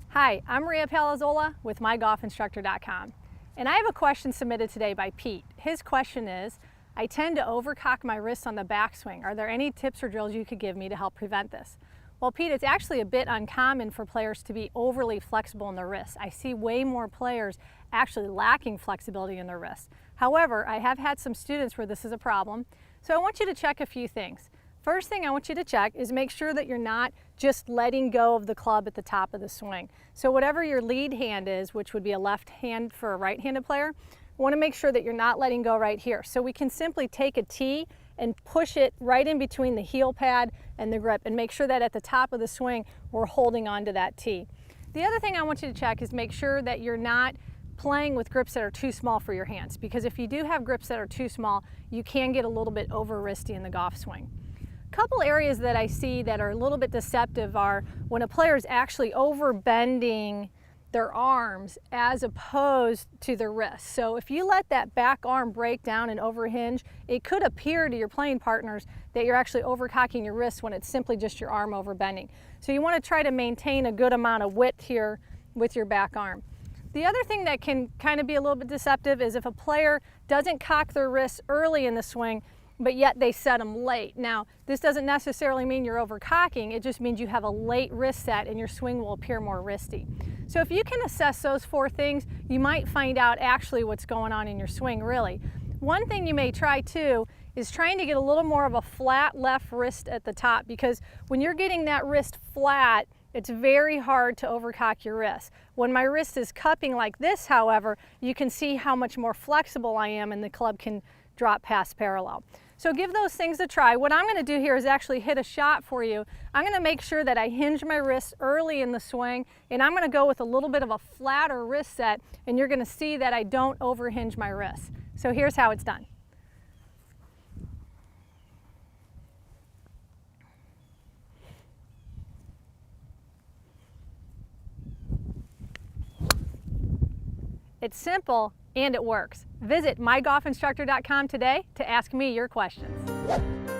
Hi, I'm Maria Palazzola with mygolfinstructor.com, and I have a question submitted today by Pete. His question is, I tend to overcock my wrists on the backswing. Are there any tips or drills you could give me to help prevent this? Well, Pete, it's actually a bit uncommon for players to be overly flexible in their wrists. I see way more players actually lacking flexibility in their wrists. However, I have had some students where this is a problem, so I want you to check a few things. First thing I want you to check is make sure that you're not just letting go of the club at the top of the swing. So whatever your lead hand is, which would be a left hand for a right-handed player, I want to make sure that you're not letting go right here. So we can simply take a tee and push it right in between the heel pad and the grip and make sure that at the top of the swing we're holding onto that tee. The other thing I want you to check is make sure that you're not playing with grips that are too small for your hands, because if you do have grips that are too small, you can get a little bit over wristy in the golf swing. Couple areas that I see that are a little bit deceptive are when a player is actually over bending their arms as opposed to their wrists. So if you let that back arm break down and overhinge, it could appear to your playing partners that you're actually overcocking your wrists when it's simply just your arm over bending. So you want to try to maintain a good amount of width here with your back arm. The other thing that can kind of be a little bit deceptive is if a player doesn't cock their wrists early in the swing, but yet they set them late. Now, this doesn't necessarily mean you're overcocking, it just means you have a late wrist set and your swing will appear more wristy. So if you can assess those four things, you might find out actually what's going on in your swing really. One thing you may try too is trying to get a little more of a flat left wrist at the top, because when you're getting that wrist flat, it's very hard to overcock your wrist. When my wrist is cupping like this, however, you can see how much more flexible I am and the club can drop past parallel. So give those things a try. What I'm going to do here is actually hit a shot for you. I'm going to make sure that I hinge my wrists early in the swing, and I'm going to go with a little bit of a flatter wrist set, and you're going to see that I don't overhinge my wrists. So here's how it's done. It's simple and it works. Visit mygolfinstructor.com today to ask me your questions.